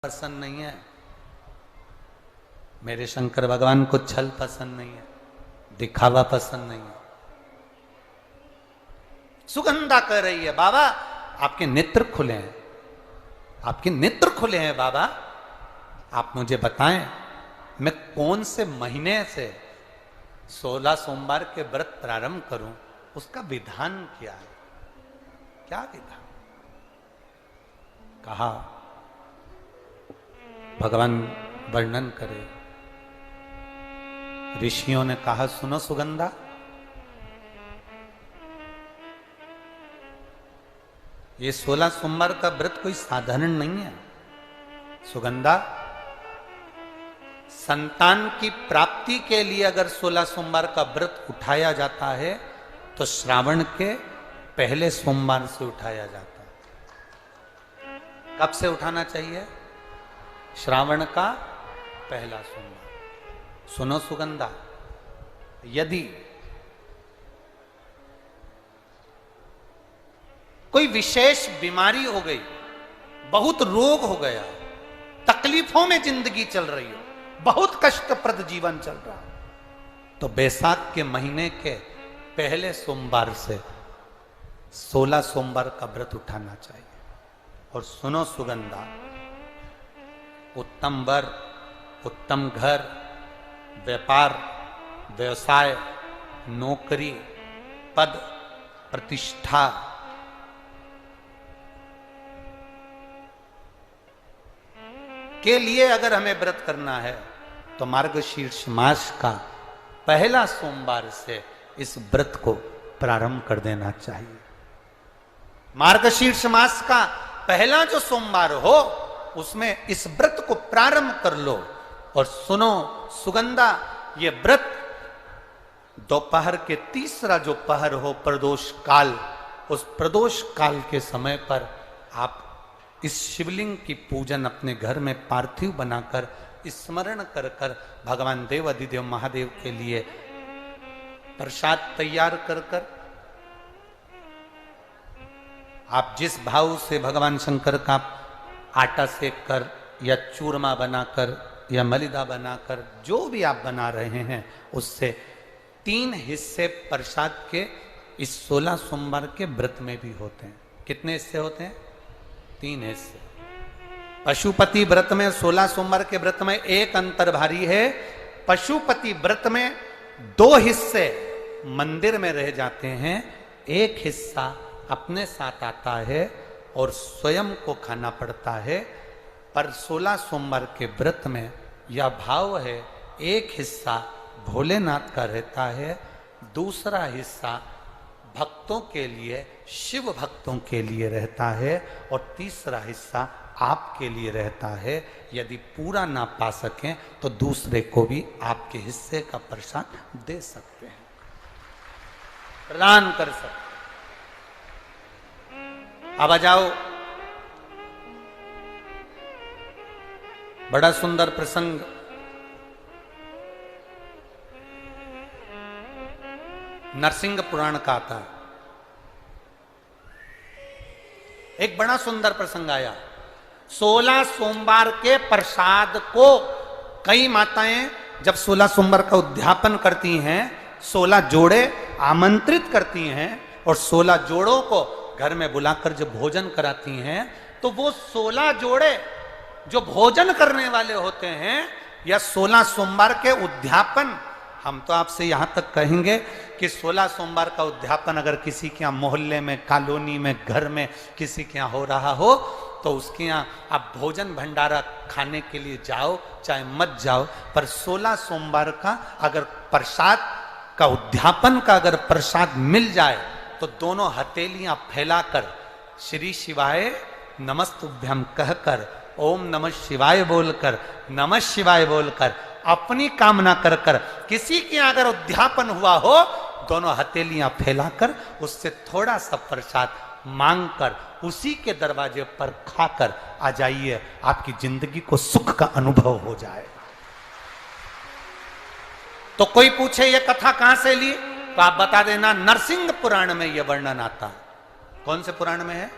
पसंद नहीं है, मेरे शंकर भगवान को छल पसंद नहीं है, दिखावा पसंद नहीं है। सुगंधा कह रही है बाबा आपके नेत्र खुले हैं, आपके नेत्र खुले हैं बाबा, आप मुझे बताएं मैं कौन से महीने से 16 सोमवार के व्रत प्रारंभ करूं, उसका विधान क्या है, क्या विधान। कहा भगवान वर्णन करे, ऋषियों ने कहा सुनो सुगंधा, ये 16 सोमवार का व्रत कोई साधारण नहीं है। सुगंधा, संतान की प्राप्ति के लिए अगर 16 सोमवार का व्रत उठाया जाता है तो श्रावण के पहले सोमवार से उठाया जाता है। कब से उठाना चाहिए? श्रावण का पहला सोमवार। सुनो सुगंधा, यदि कोई विशेष बीमारी हो गई, बहुत रोग हो गया, तकलीफों में जिंदगी चल रही हो, बहुत कष्टप्रद जीवन चल रहा, तो बैसाख के महीने के पहले सोमवार से 16 सोमवार का व्रत उठाना चाहिए। और सुनो सुगंधा, उत्तम वर, उत्तम घर, व्यापार, व्यवसाय, नौकरी, पद, प्रतिष्ठा, के लिए अगर हमें व्रत करना है तो मार्गशीर्ष मास का पहला सोमवार से इस व्रत को प्रारंभ कर देना चाहिए। मार्गशीर्ष मास का पहला जो सोमवार हो उसमें इस व्रत को प्रारंभ कर लो। और सुनो सुगंधा, ये व्रत दोपहर के तीसरा जो पहर हो, प्रदोष काल, उस प्रदोष काल के समय पर आप इस शिवलिंग की पूजन अपने घर में पार्थिव बनाकर स्मरण कर कर भगवान देव अधिदेव महादेव के लिए प्रसाद तैयार कर कर, आप जिस भाव से भगवान शंकर का आटा सेक कर या चूरमा बनाकर या मलिदा बनाकर जो भी आप बना रहे हैं, उससे 3 हिस्से प्रसाद के इस 16 सोमवार के व्रत में भी होते हैं। कितने हिस्से होते हैं? 3 हिस्से। पशुपति व्रत में 16 सोमवार के व्रत में एक अंतर भारी है। पशुपति व्रत में 2 हिस्से मंदिर में रह जाते हैं, एक हिस्सा अपने साथ आता है और स्वयं को खाना पड़ता है। पर 16 सोमवार के व्रत में यह भाव है, एक हिस्सा भोलेनाथ का रहता है, दूसरा हिस्सा भक्तों के लिए, शिव भक्तों के लिए रहता है, और तीसरा हिस्सा आपके लिए रहता है। यदि पूरा ना पा सकें तो दूसरे को भी आपके हिस्से का प्रसाद दे सकते हैं, प्रदान कर सकते हैं। अब आ जाओ, बड़ा सुंदर प्रसंग नरसिंह पुराण का आता है। एक बड़ा सुंदर प्रसंग आया। 16 सोमवार के प्रसाद को कई माताएं जब 16 सोमवार का उद्यापन करती हैं, 16 जोड़े आमंत्रित करती हैं और 16 जोड़ों को घर में बुलाकर जब भोजन कराती हैं, तो वो 16 जोड़े जो भोजन करने वाले होते हैं या 16 सोमवार के उद्यापन, हम तो आपसे यहां तक कहेंगे कि 16 सोमवार का उद्यापन अगर किसी के यहाँ मोहल्ले में, कॉलोनी में, घर में किसी के यहाँ हो रहा हो तो उसके यहाँ आप भोजन भंडारा खाने के लिए जाओ चाहे मत जाओ, पर 16 सोमवार का अगर प्रसाद का उद्यापन का अगर प्रसाद मिल जाए तो दोनों हथेलियां फैलाकर श्री शिवाय नमस्तुभ्यम कहकर, ओम नमः शिवाय बोलकर, नमः शिवाय बोलकर, अपनी कामना कर कर, किसी के अगर उद्यापन हुआ हो, दोनों हथेलियां फैलाकर उससे थोड़ा सा प्रसाद मांगकर उसी के दरवाजे पर खाकर आ जाइए, आपकी जिंदगी को सुख का अनुभव हो जाए। तो कोई पूछे ये कथा कहां से ली, तो आप बता देना नरसिंह पुराण में यह वर्णन आता है। कौन से पुराण में है?